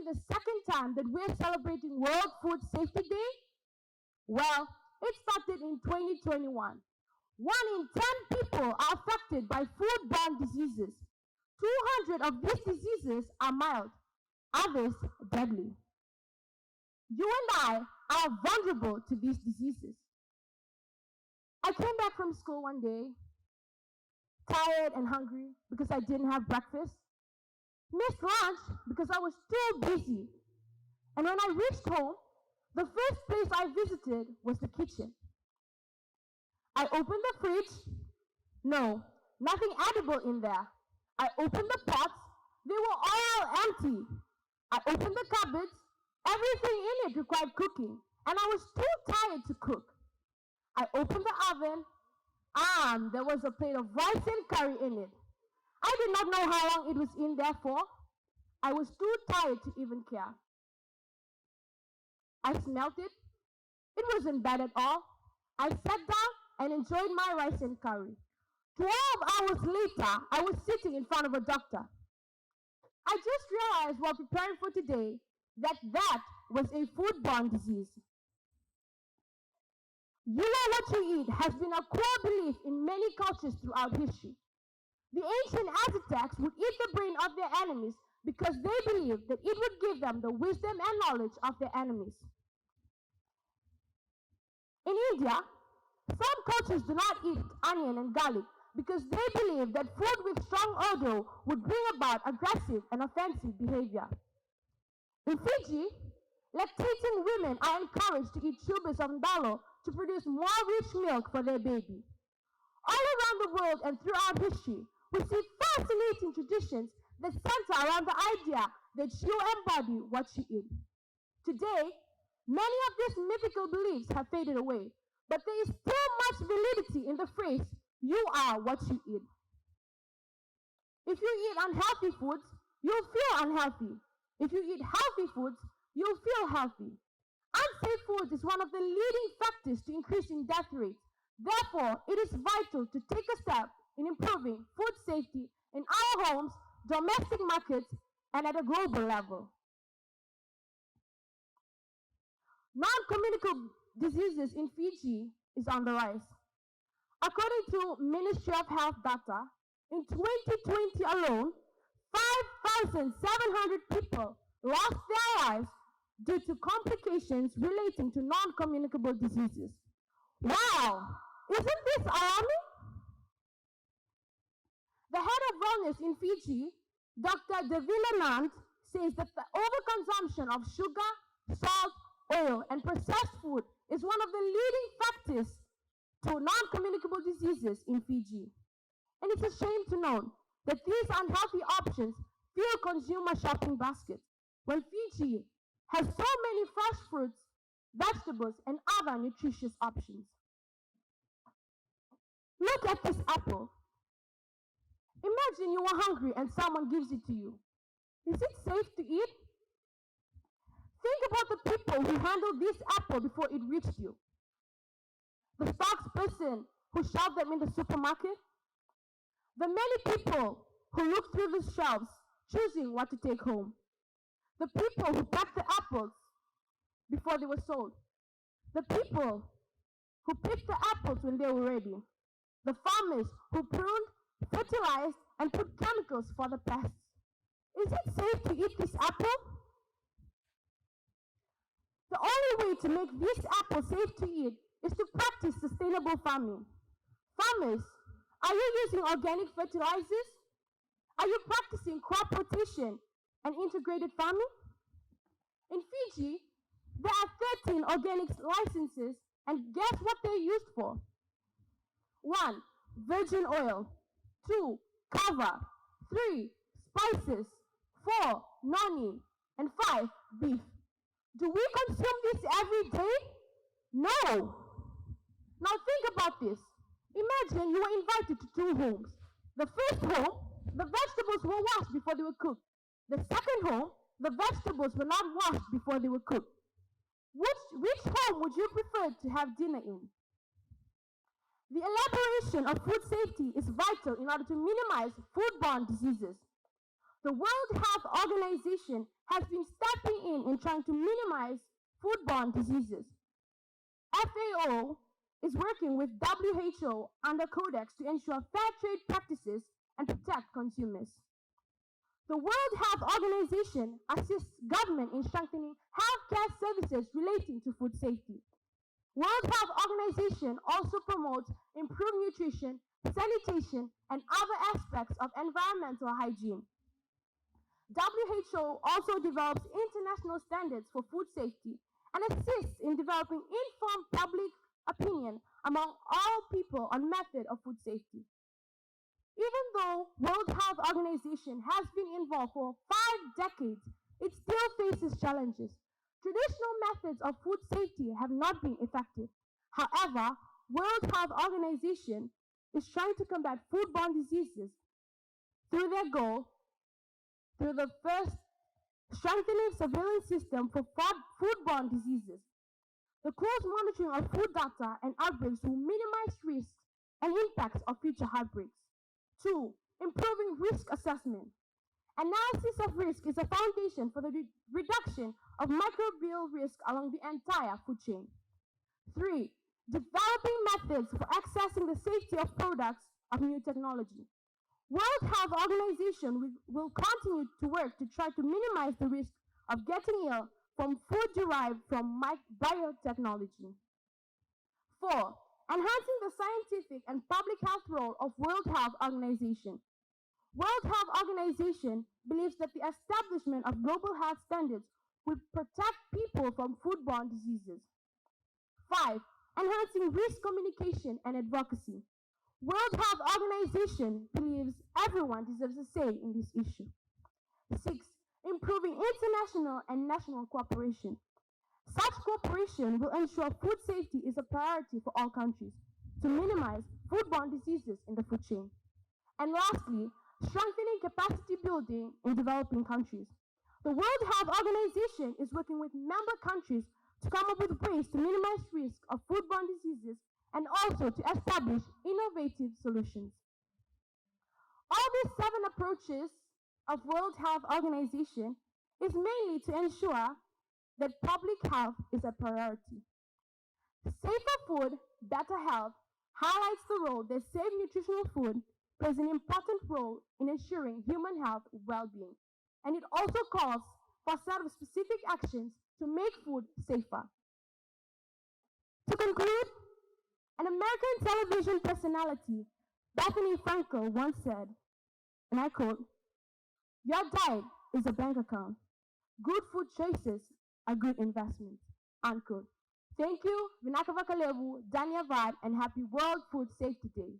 the second time that we're celebrating World Food Safety Day? Well, it started in 2021. 1 in 10 people are affected by foodborne diseases. 200 of these diseases are mild, others deadly. You and I are vulnerable to these diseases. I came back from school one day, tired and hungry because I didn't have breakfast. Missed lunch because I was too busy. And when I reached home, the first place I visited was the kitchen. I opened the fridge. No, nothing edible in there. I opened the pots. They were all empty. I opened the cupboards. Everything in it required cooking, and I was too tired to cook. I opened the oven, and there was a plate of rice and curry in it. I did not know how long it was in there for. I was too tired to even care. I smelled it. It wasn't bad at all. I sat down and enjoyed my rice and curry. 12 hours later, I was sitting in front of a doctor. I just realized while preparing for today that was a foodborne disease. You are what you eat has been a core belief in many cultures throughout history. The ancient Aztecs would eat the brain of their enemies because they believed that it would give them the wisdom and knowledge of their enemies. In India, some cultures do not eat onion and garlic because they believe that food with strong odor would bring about aggressive and offensive behavior. In Fiji, lactating women are encouraged to eat tubers of ndalo to produce more rich milk for their baby. All around the world and throughout history, we see fascinating traditions that center around the idea that you embody what you eat. Today, many of these mythical beliefs have faded away, but there is still much validity in the phrase, you are what you eat. If you eat unhealthy foods, you'll feel unhealthy. If you eat healthy foods, you'll feel healthy. Unsafe food is one of the leading factors to increasing death rates. Therefore, it is vital to take a step in improving food safety in our homes, domestic markets, and at a global level. Non-communicable diseases in Fiji is on the rise. According to Ministry of Health data, in 2020 alone, 5,700 people lost their lives due to complications relating to non-communicable diseases. Wow! Isn't this alarming? The head of wellness in Fiji, Dr. Devilanand, says that the overconsumption of sugar, salt, oil, and processed food is one of the leading factors to non-communicable diseases in Fiji. And it's a shame to note that these unhealthy options fill consumer shopping baskets when Fiji has so many fresh fruits, vegetables, and other nutritious options. Look at this apple. Imagine you are hungry and someone gives it to you. Is it safe to eat? Think about the people who handled this apple before it reached you. The spokesperson who shelved them in the supermarket. The many people who looked through the shelves, choosing what to take home. The people who packed the apples before they were sold. The people who picked the apples when they were ready. The farmers who pruned, fertilized, and put chemicals for the pests. Is it safe to eat this apple? The only way to make this apple safe to eat is to practice sustainable farming. Farmers, are you using organic fertilizers? Are you practicing crop rotation and integrated farming? In Fiji, there are 13 organic licenses, and guess what they're used for? 1. Virgin oil. 2. Kava. 3. Spices. 4. Noni. And 5. Beef. Do we consume this every day? No. Now think about this. Imagine you were invited to 2 homes. The first home, the vegetables were washed before they were cooked. The second home, the vegetables were not washed before they were cooked. Which home would you prefer to have dinner in? The elaboration of food safety is vital in order to minimize foodborne diseases. The World Health Organization has been stepping in trying to minimize foodborne diseases. FAO is working with WHO under Codex to ensure fair trade practices and protect consumers. The World Health Organization assists government in strengthening healthcare services relating to food safety. World Health Organization also promotes improved nutrition, sanitation, and other aspects of environmental hygiene. WHO also develops international standards for food safety and assists in developing informed public opinion among all people on method of food safety. Even though World Health Organization has been involved for 5 decades, it still faces challenges. Traditional methods of food safety have not been effective. However, World Health Organization is trying to combat foodborne diseases through their goal through the first strengthening surveillance system for foodborne diseases. The close monitoring of food data and outbreaks will minimize risks and impacts of future outbreaks. 2. Improving risk assessment. Analysis of risk is a foundation for the reduction of microbial risk along the entire food chain. 3. Developing methods for accessing the safety of products of new technology. World Health Organization will continue to work to try to minimize the risk of getting ill from food derived from biotechnology. 4. Enhancing the scientific and public health role of World Health Organization. World Health Organization believes that the establishment of global health standards will protect people from foodborne diseases. 5. Enhancing risk communication and advocacy. World Health Organization believes everyone deserves a say in this issue. 6. Improving international and national cooperation. Such cooperation will ensure food safety is a priority for all countries to minimize foodborne diseases in the food chain. And lastly, strengthening capacity building in developing countries. The World Health Organization is working with member countries to come up with ways to minimize risk of foodborne diseases and also to establish innovative solutions. All these 7 approaches of World Health Organization is mainly to ensure that public health is a priority. Safer food, better health highlights the role that safe nutritional food plays an important role in ensuring human health well-being, and it also calls for a set of specific actions to make food safer. To conclude, an American television personality, Bethany Frankel, once said, and I quote, "Your diet is a bank account. Good food choices are good investments," unquote. Thank you, Vinaka Vakalevu, Dania Vibe, and happy World Food Safety Day.